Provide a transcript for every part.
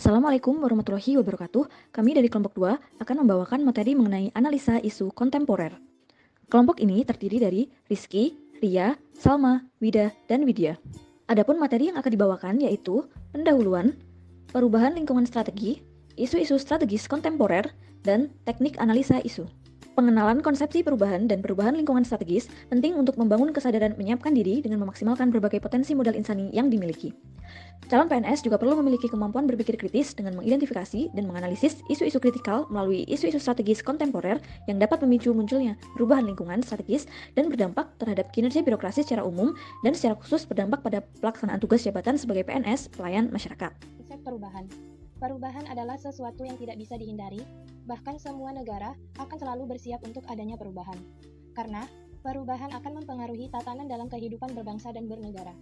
Assalamualaikum warahmatullahi wabarakatuh. Kami dari kelompok 2 akan membawakan materi mengenai analisa isu kontemporer. Kelompok ini terdiri dari Rizky, Ria, Salma, Wida, dan Widya. Adapun materi yang akan dibawakan yaitu pendahuluan, perubahan lingkungan strategi, isu-isu strategis kontemporer, dan teknik analisa isu. Pengenalan konsepsi perubahan dan perubahan lingkungan strategis penting untuk membangun kesadaran menyiapkan diri dengan memaksimalkan berbagai potensi modal insani yang dimiliki. Calon PNS juga perlu memiliki kemampuan berpikir kritis dengan mengidentifikasi dan menganalisis isu-isu kritikal melalui isu-isu strategis kontemporer yang dapat memicu munculnya perubahan lingkungan strategis dan berdampak terhadap kinerja birokrasi secara umum dan secara khusus berdampak pada pelaksanaan tugas jabatan sebagai PNS pelayan masyarakat. Konsep perubahan. Perubahan adalah sesuatu yang tidak bisa dihindari, bahkan semua negara akan selalu bersiap untuk adanya perubahan. Karena perubahan akan mempengaruhi tatanan dalam kehidupan berbangsa dan bernegara.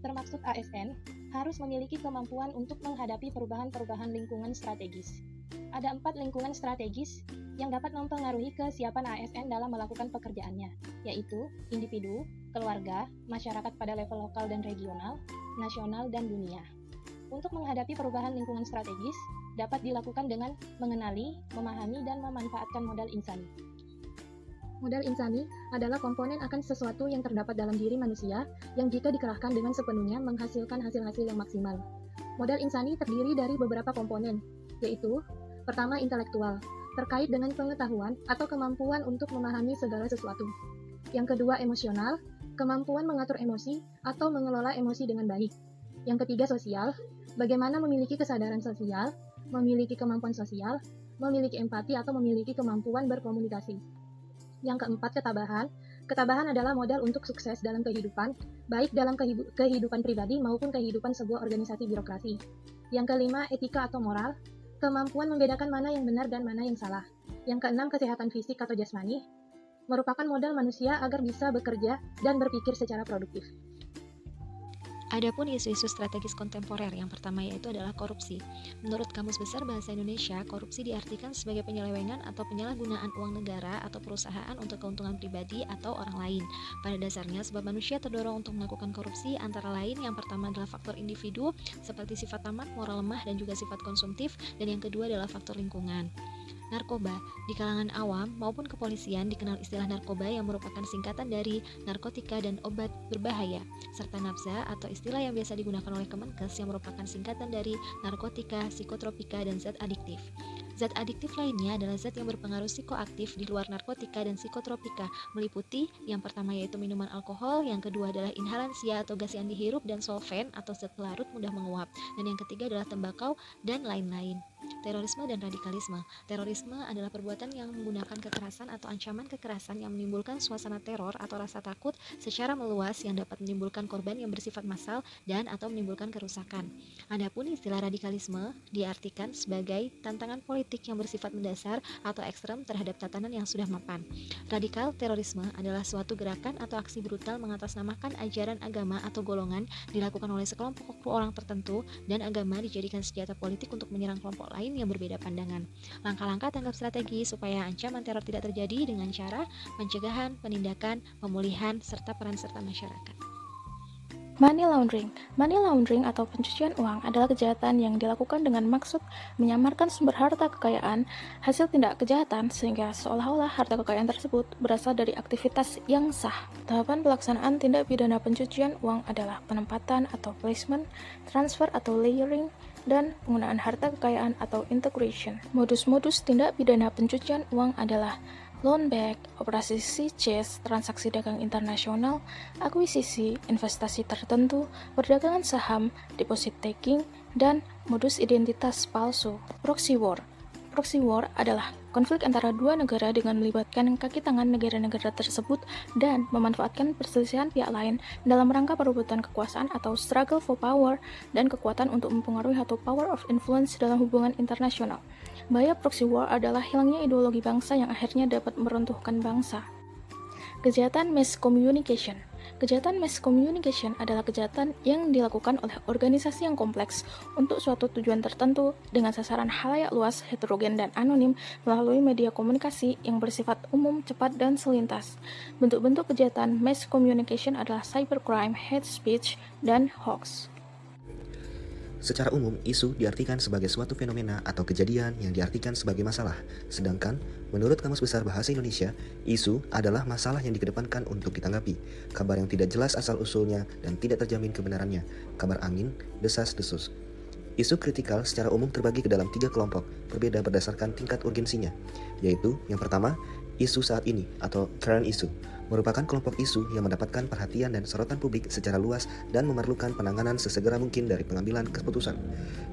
Termasuk ASN, harus memiliki kemampuan untuk menghadapi perubahan-perubahan lingkungan strategis. Ada 4 lingkungan strategis yang dapat mempengaruhi kesiapan ASN dalam melakukan pekerjaannya, yaitu individu, keluarga, masyarakat pada level lokal dan regional, nasional, dan dunia. Untuk menghadapi perubahan lingkungan strategis, dapat dilakukan dengan mengenali, memahami, dan memanfaatkan modal insani. Modal insani adalah komponen akan sesuatu yang terdapat dalam diri manusia yang jika dikerahkan dengan sepenuhnya menghasilkan hasil-hasil yang maksimal. Modal insani terdiri dari beberapa komponen, yaitu pertama intelektual, terkait dengan pengetahuan atau kemampuan untuk memahami segala sesuatu. Yang kedua emosional, kemampuan mengatur emosi atau mengelola emosi dengan baik. Yang ketiga sosial, bagaimana memiliki kesadaran sosial, memiliki kemampuan sosial, memiliki empati atau memiliki kemampuan berkomunikasi. Yang keempat, ketabahan. Ketabahan adalah modal untuk sukses dalam kehidupan, baik dalam kehidupan pribadi maupun kehidupan sebuah organisasi birokrasi. Yang kelima, etika atau moral. Kemampuan membedakan mana yang benar dan mana yang salah. Yang keenam, kesehatan fisik atau jasmani. Merupakan modal manusia agar bisa bekerja dan berpikir secara produktif. Adapun isu-isu strategis kontemporer yang pertama yaitu adalah korupsi. Menurut Kamus Besar Bahasa Indonesia, korupsi diartikan sebagai penyelewengan atau penyalahgunaan uang negara atau perusahaan untuk keuntungan pribadi atau orang lain. Pada dasarnya, sebab manusia terdorong untuk melakukan korupsi antara lain yang pertama adalah faktor individu seperti sifat tamak, moral lemah, dan juga sifat konsumtif, dan yang kedua adalah faktor lingkungan. Narkoba. Di kalangan awam maupun kepolisian dikenal istilah narkoba yang merupakan singkatan dari narkotika dan obat berbahaya, serta nafza atau istilah yang biasa digunakan oleh Kemenkes yang merupakan singkatan dari narkotika, psikotropika, dan zat adiktif. Zat adiktif lainnya adalah zat yang berpengaruh psikoaktif di luar narkotika dan psikotropika, meliputi yang pertama yaitu minuman alkohol, yang kedua adalah inhalansia atau gas yang dihirup dan solven atau zat pelarut mudah menguap, dan yang ketiga adalah tembakau dan lain-lain. Terorisme dan radikalisme. Terorisme adalah perbuatan yang menggunakan kekerasan atau ancaman kekerasan yang menimbulkan suasana teror atau rasa takut secara meluas yang dapat menimbulkan korban yang bersifat massal dan atau menimbulkan kerusakan. Adapun istilah radikalisme diartikan sebagai tantangan politik yang bersifat mendasar atau ekstrem terhadap tatanan yang sudah mapan. Radikal terorisme adalah suatu gerakan atau aksi brutal mengatasnamakan ajaran agama atau golongan dilakukan oleh sekelompok orang tertentu dan agama dijadikan senjata politik untuk menyerang kelompok lain yang berbeda pandangan. Langkah-langkah tanggap strategi supaya ancaman teror tidak terjadi dengan cara pencegahan, penindakan, pemulihan, serta peran serta masyarakat. Money laundering. Money laundering atau pencucian uang adalah kejahatan yang dilakukan dengan maksud menyamarkan sumber harta kekayaan hasil tindak kejahatan sehingga seolah-olah harta kekayaan tersebut berasal dari aktivitas yang sah. Tahapan pelaksanaan tindak pidana pencucian uang adalah penempatan atau placement, transfer atau layering, dan penggunaan harta kekayaan atau integration. Modus-modus tindak pidana pencucian uang adalah loan back, operasi sea-chase, transaksi dagang internasional, akuisisi, investasi tertentu, perdagangan saham, deposit taking, dan modus identitas palsu. Proxy war. Proxy war adalah konflik antara dua negara dengan melibatkan kaki tangan negara-negara tersebut dan memanfaatkan perselisihan pihak lain dalam rangka perebutan kekuasaan atau struggle for power dan kekuatan untuk mempengaruhi atau power of influence dalam hubungan internasional. Bahaya proxy war adalah hilangnya ideologi bangsa yang akhirnya dapat meruntuhkan bangsa. Kejahatan mass communication. Kejahatan mass communication adalah kejahatan yang dilakukan oleh organisasi yang kompleks untuk suatu tujuan tertentu dengan sasaran khalayak luas, heterogen, dan anonim melalui media komunikasi yang bersifat umum, cepat, dan selintas. Bentuk-bentuk kejahatan mass communication adalah cybercrime, hate speech, dan hoax. Secara umum, isu diartikan sebagai suatu fenomena atau kejadian yang diartikan sebagai masalah. Sedangkan, menurut Kamus Besar Bahasa Indonesia, isu adalah masalah yang dikedepankan untuk ditanggapi. Kabar yang tidak jelas asal-usulnya dan tidak terjamin kebenarannya. Kabar angin, desas-desus. Isu kritikal secara umum terbagi ke dalam 3 kelompok, berbeda berdasarkan tingkat urgensinya, yaitu yang pertama, isu saat ini atau current issue, merupakan kelompok isu yang mendapatkan perhatian dan sorotan publik secara luas dan memerlukan penanganan sesegera mungkin dari pengambilan keputusan.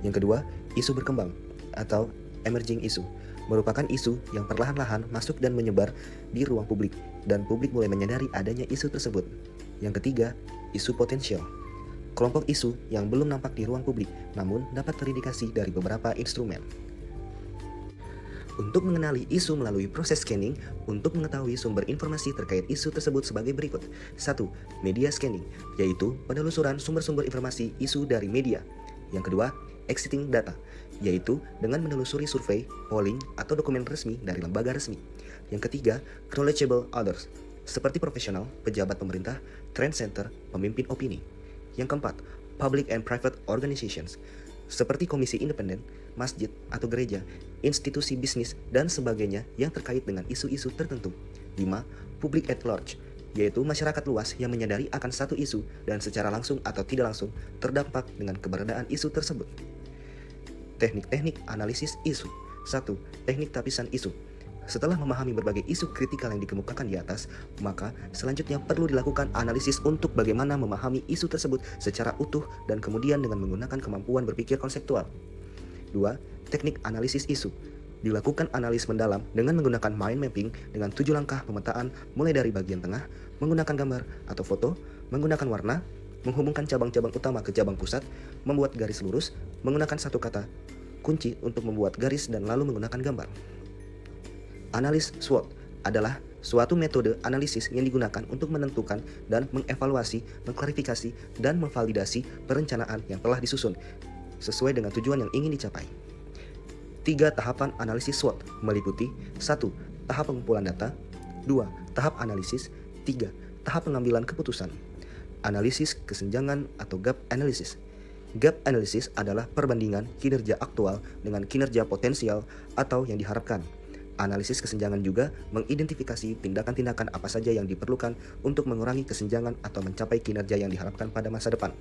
Yang kedua, isu berkembang atau emerging issue, merupakan isu yang perlahan-lahan masuk dan menyebar di ruang publik dan publik mulai menyadari adanya isu tersebut. Yang ketiga, isu potensial, kelompok isu yang belum nampak di ruang publik namun dapat terindikasi dari beberapa instrumen. Untuk mengenali isu melalui proses scanning, untuk mengetahui sumber informasi terkait isu tersebut sebagai berikut. 1. Media scanning, yaitu penelusuran sumber-sumber informasi isu dari media. Yang kedua, existing data, yaitu dengan menelusuri survei, polling, atau dokumen resmi dari lembaga resmi. Yang ketiga, knowledgeable others, seperti profesional, pejabat pemerintah, trend center, pemimpin opini. Yang keempat, public and private organizations, seperti komisi independen, masjid atau gereja, institusi bisnis, dan sebagainya yang terkait dengan isu-isu tertentu. 5. Public at large, yaitu masyarakat luas yang menyadari akan satu isu dan secara langsung atau tidak langsung terdampak dengan keberadaan isu tersebut. Teknik-teknik analisis isu. 1. Teknik tapisan isu. Setelah memahami berbagai isu kritikal yang dikemukakan di atas, maka selanjutnya perlu dilakukan analisis untuk bagaimana memahami isu tersebut secara utuh dan kemudian dengan menggunakan kemampuan berpikir konseptual. 2. Teknik analisis isu. Dilakukan analis mendalam dengan menggunakan mind mapping dengan 7 langkah pemetaan mulai dari bagian tengah, menggunakan gambar atau foto, menggunakan warna, menghubungkan cabang-cabang utama ke cabang pusat, membuat garis lurus, menggunakan satu kata kunci untuk membuat garis dan lalu menggunakan gambar. Analis SWOT adalah suatu metode analisis yang digunakan untuk menentukan dan mengevaluasi, mengklarifikasi, dan memvalidasi perencanaan yang telah disusun sesuai dengan tujuan yang ingin dicapai. 3 tahapan analisis SWOT meliputi 1. Tahap pengumpulan data, 2. Tahap analisis, 3. Tahap pengambilan keputusan. Analisis kesenjangan atau gap analysis. Gap analysis adalah perbandingan kinerja aktual dengan kinerja potensial atau yang diharapkan. Analisis kesenjangan juga mengidentifikasi tindakan-tindakan apa saja yang diperlukan untuk mengurangi kesenjangan atau mencapai kinerja yang diharapkan pada masa depan.